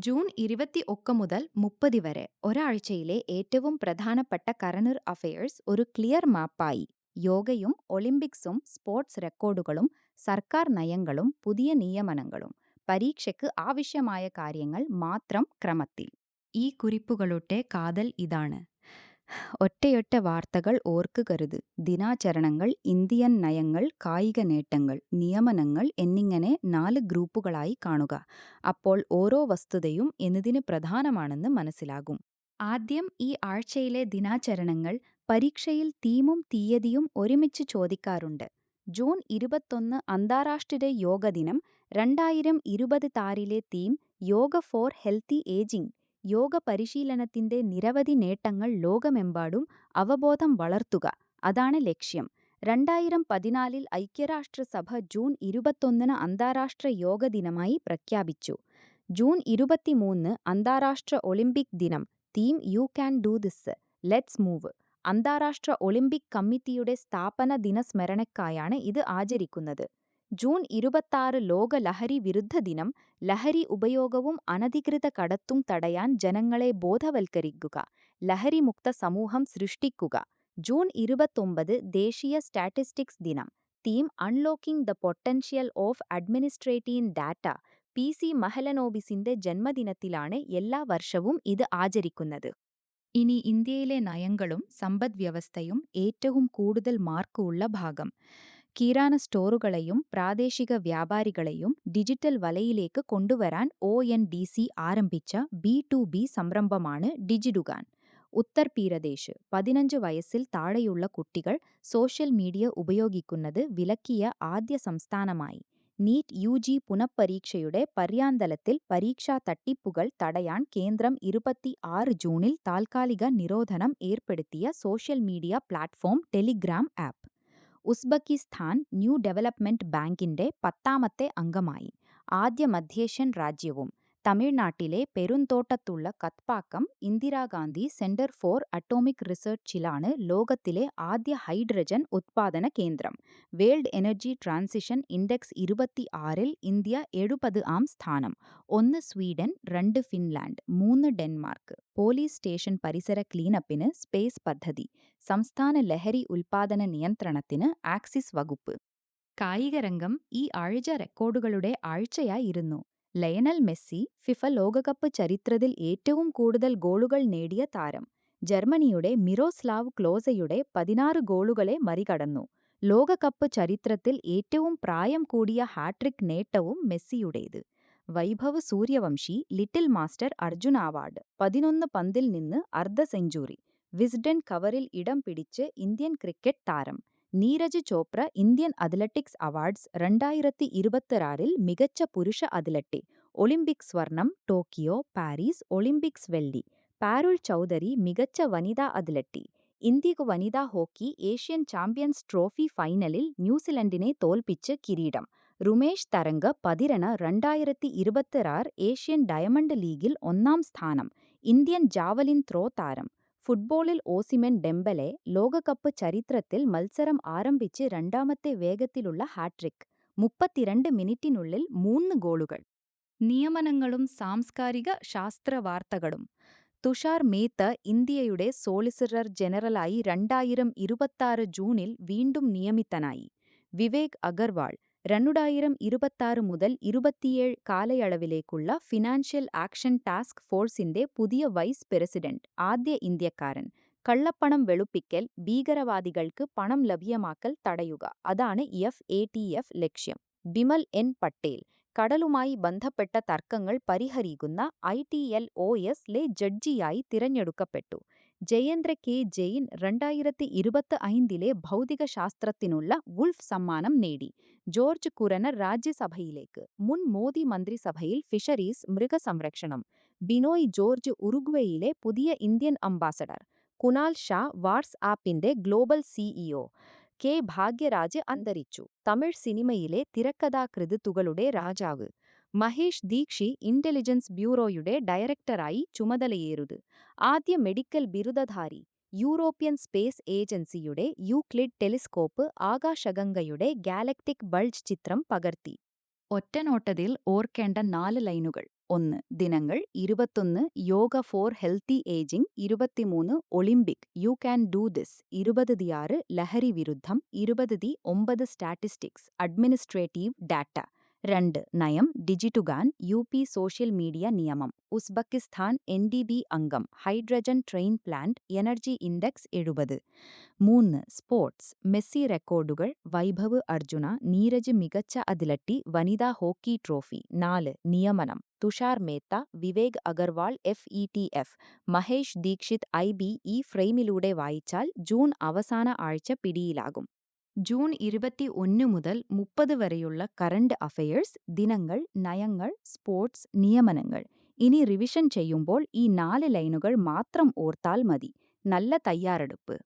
June 21 മുതൽ 30 വരെ ഒരാഴ്ചയിലെ ഏറ്റവും പ്രധാനപ്പെട്ട കറന്റ് അഫയേഴ്സ് ഒരു ക്ലിയർ മാപ്പായി. യോഗയും ഒളിമ്പിക്സും സ്പോർട്സ് റെക്കോർഡുകളും സർക്കാർ നയങ്ങളും പുതിയ നിയമനങ്ങളും പരീക്ഷയ്ക്ക് ആവശ്യമായ കാര്യങ്ങൾ മാത്രം ക്രമത്തിൽ. ഈ കുറിപ്പുകളുടെ കാതൽ ഇതാണ്. ഒറ്റയൊറ്റ വാർത്തകൾ ഓർക്കുകരുത്. ദിനാചരണങ്ങൾ, ഇന്ത്യൻ നയങ്ങൾ, കായിക നേട്ടങ്ങൾ, നിയമനങ്ങൾ എന്നിങ്ങനെ 4 ഗ്രൂപ്പുകളായി കാണുക. അപ്പോൾ ഓരോ വസ്തുതയും എന്നതിന് പ്രധാനമാണെന്ന് മനസ്സിലാകും. ആദ്യം ഈ ആഴ്ചയിലെ ദിനാചരണങ്ങൾ. പരീക്ഷയിൽ തീമും തീയതിയും ഒരുമിച്ച് ചോദിക്കാറുണ്ട്. ജൂൺ 21 അന്താരാഷ്ട്ര യോഗ ദിനം. 2026 theme yoga for healthy ageing. Yoga പരിശീലനത്തിന്റെ നിരവധി നേട്ടങ്ങൾ ലോകമെമ്പാടും അവബോധം വളർത്തുക, അതാണ് ലക്ഷ്യം. 2014 ഐക്യരാഷ്ട്രസഭ ജൂൺ 21 അന്താരാഷ്ട്ര യോഗ ദിനമായി പ്രഖ്യാപിച്ചു. ജൂൺ 23 അന്താരാഷ്ട്ര ഒളിമ്പിക് ദിനം. Theme U can do this, let's move. അന്താരാഷ്ട്ര ഒളിമ്പിക് കമ്മിറ്റിയുടെ സ്ഥാപന ദിനസ്മരണയ്ക്കായാണ് ഇത് ആചരിക്കുന്നത്. ജൂൺ 26 ലോക ലഹരി വിരുദ്ധ ദിനം. ലഹരി ഉപയോഗവും അനധികൃത കടത്തും തടയാൻ ജനങ്ങളെ ബോധവൽക്കരിക്കുക, ലഹരിമുക്ത സമൂഹം സൃഷ്ടിക്കുക. ജൂൺ 29 ദേശീയ സ്റ്റാറ്റിസ്റ്റിക്സ് ദിനം. Theme unlocking the potential of administrative data. PC മഹലനോബിസിന്റെ ജന്മദിനത്തിലാണ് എല്ലാ വർഷവും ഇത് ആചരിക്കുന്നത്. ഇനി ഇന്ത്യയിലെ നയങ്ങളും സമ്പദ്വ്യവസ്ഥയും. ഏറ്റവും കൂടുതൽ മാർക്ക് ഉള്ള ഭാഗം. കിരാന സ്റ്റോറുകളെയും പ്രാദേശിക വ്യാപാരികളെയും ഡിജിറ്റൽ വലയിലേക്ക് കൊണ്ടുവരാൻ ONDC ആരംഭിച്ച B2B സംരംഭമാണ് ഡിജിഡുകാൻ. ഉത്തർപ്രദേശ് 15 വയസ്സിൽ താഴെയുള്ള കുട്ടികൾ സോഷ്യൽ മീഡിയ ഉപയോഗിക്കുന്നത് വിലക്കിയ ആദ്യ സംസ്ഥാനമായി. നീറ്റ് UG പുനഃപരീക്ഷയുടെ പര്യാന്തരത്തിൽ പരീക്ഷാ തട്ടിപ്പുകൾ തടയാൻ കേന്ദ്രം 26 ജൂണിൽ താൽക്കാലിക നിരോധനം ഏർപ്പെടുത്തിയ social media platform Telegram app. Uzbekistan new development ബാങ്കിന്റെ 10ാമത്തെ അംഗമായി. ആദ്യ മധ്യേഷ്യൻ രാജ്യവും. തമിഴ്നാട്ടിലെ പെരുന്തോട്ടത്തുള്ള Kalpakkam Indira Gandhi centre for atomic റിസർച്ചിലാണ് ലോകത്തിലെ ആദ്യ ഹൈഡ്രജൻ ഉത്പാദന കേന്ദ്രം. വേൾഡ് എനർജി ട്രാൻസിഷൻ ഇൻഡെക്സ് 26-ൽ ഇന്ത്യ 70-ആം സ്ഥാനം. 1 Sweden, 2 Finland, 3 Denmark. Police station പരിസര ക്ലീനപ്പിന് സ്പേസ് പദ്ധതി. സംസ്ഥാന ലഹരി ഉൽപാദന നിയന്ത്രണത്തിന് ആക്സിസ് വകുപ്പ്. കായികരംഗം. ഈ ആഴ്ച റെക്കോർഡുകളുടെ ആഴ്ചയായിരുന്നു. ലയണൽ മെസ്സി ഫിഫ ലോകകപ്പ് ചരിത്രത്തിൽ ഏറ്റവും കൂടുതൽ ഗോളുകൾ നേടിയ താരം. ജർമ്മനിയുടെ മിറോസ്ലാവ് ക്ലോസയുടെ 16 ഗോളുകളെ മറികടന്നു. ലോകകപ്പ് ചരിത്രത്തിൽ ഏറ്റവും പ്രായം കൂടിയ ഹാട്രിക് നേട്ടവും മെസ്സിയുടേത്. Vaibhav Suryavanshi little master Arjuna award. 11 പന്തിൽ നിന്ന് അർദ്ധ സെഞ്ചുറി. വിസ്ഡൻ കവറിൽ ഇടം പിടിച്ച് ഇന്ത്യൻ ക്രിക്കറ്റ് താരം. Neeraj Chopra Indian athletics awards 2026-ൽ മികച്ച പുരുഷ അത്ലറ്റ്. ഒളിമ്പിക് സ്വർണം. ടോക്കിയോ, പാരീസ് ഒളിമ്പിക്സ് വെള്ളി. പാരുൾ ചൗധരി മികച്ച വനിതാ അത്ലറ്റ്. ഇന്ത്യക്ക് വനിതാ ഹോക്കി ഏഷ്യൻ ചാമ്പ്യൻസ് ട്രോഫി ഫൈനലിൽ ന്യൂസിലൻഡിനെ തോൽപ്പിച്ച് കിരീടം. റുമേഷ് തരംഗ പതിരണ 2026 ഏഷ്യൻ ഡയമണ്ട് ലീഗിൽ 1-ാം സ്ഥാനം. ഇന്ത്യൻ ജാവലിൻ ത്രോ താരം. ഫുട്ബോളിൽ ഓസിമെൻ ഡെംബലെ ലോകകപ്പ് ചരിത്രത്തിൽ മത്സരം ആരംഭിച്ച് 2ാമത്തെ വേഗത്തിലുള്ള ഹാട്രിക്. 32 മിനിറ്റിനുള്ളിൽ 3 ഗോളുകൾ. നിയമനങ്ങളും സാംസ്കാരിക ശാസ്ത്ര വാർത്തകളും. തുഷാർ മേത്ത ഇന്ത്യയുടെ സോളിസിറ്റർ ജനറലായി 2026 ജൂണിൽ വീണ്ടും നിയമിതനായി. വിവേക് അഗർവാൾ 2026 മുതൽ 27 കാലയളവിലേക്കുള്ള ഫിനാൻഷ്യൽ ആക്ഷൻ ടാസ്ക് ഫോഴ്സിന്റെ പുതിയ വൈസ് പ്രസിഡന്റ്. ആദ്യ ഇന്ത്യക്കാരൻ. കള്ളപ്പണം വെളുപ്പിക്കൽ, ഭീകരവാദികൾക്ക് പണം ലഭ്യമാക്കൽ തടയുക, അതാണ് FATF ലക്ഷ്യം. ബിമൽ N പട്ടേൽ കടലുമായി ബന്ധപ്പെട്ട തർക്കങ്ങൾ പരിഹരിക്കുന്ന ITLOS-ലെ ജഡ്ജിയായി തിരഞ്ഞെടുക്കപ്പെട്ടു. ജയേന്ദ്ര K ജെയിൻ 2025-ലെ ഭൗതികശാസ്ത്രത്തിനുള്ള വുൾഫ് സമ്മാനം നേടി. ജോർജ് കുരനർ രാജ്യസഭയിലേക്ക്. മുൻ മോദി മന്ത്രിസഭയിൽ ഫിഷറീസ് മൃഗസംരക്ഷണം. ബിനോയ് ജോർജ് ഉറുഗ്വേയിലെ പുതിയ ഇന്ത്യൻ അംബാസഡർ. കുനാൽ ഷാ വാട്സ്ആപ്പിന്റെ ഗ്ലോബൽ CEO. K ഭാഗ്യരാജ് അന്തരിച്ചു. തമിഴ് സിനിമയിലെ തിരക്കഥാകൃത്തുക്കളുടെ രാജാവ്. മഹേഷ് ദീക്ഷി ഇന്റലിജൻസ് ബ്യൂറോയുടെ ഡയറക്ടറായി ചുമതലയേറുത്. ആദ്യ മെഡിക്കൽ ബിരുദധാരി. യൂറോപ്യൻ സ്പേസ് ഏജൻസിയുടെ യൂക്ലിഡ് ടെലിസ്കോപ്പ് ആകാശഗംഗയുടെ ഗാലക്റ്റിക് ബൾജ് ചിത്രം പകർത്തി. ഒറ്റനോട്ടത്തിൽ ഓർക്കേണ്ട 4 ലൈനുകൾ. 1. ദിനങ്ങൾ 21 yoga for healthy ageing 23 Olympic you can do this 26 ലഹരി വിരുദ്ധം 29 സ്റ്റാറ്റിസ്റ്റിക്സ് അഡ്മിനിസ്ട്രേറ്റീവ് ഡാറ്റ. 2. നയം ഡിജിറ്റുഗാൻ യു പി സോഷ്യൽ മീഡിയ നിയമം ഉസ്ബെക്കിസ്ഥാൻ NDB അംഗം hydrogen train plant energy index 70. 3. Sports Messi റെക്കോർഡുകൾ വൈഭവ് അർജുന നീരജ് മികച്ച അതിലട്ടി വനിതാ ഹോക്കി ട്രോഫി. 4. നിയമനം തുഷാർ മേത്ത വിവേക് അഗർവാൾ FETF മഹേഷ് ദീക്ഷിത് IB ഈ ഫ്രെയിമിലൂടെ വായിച്ചാൽ ജൂൺ അവസാന ആഴ്ച പിടിയിലാകും. ജൂൺ 21 മുതൽ 30 വരെയുള്ള കറണ്ട് അഫയേഴ്സ്, ദിനങ്ങൾ, നയങ്ങൾ, സ്പോർട്സ്, നിയമനങ്ങൾ. ഇനി റിവിഷൻ ചെയ്യുമ്പോൾ ഈ 4 ലൈനുകൾ മാത്രം ഓർത്താൽ മതി. നല്ല തയ്യാറെടുപ്പ്.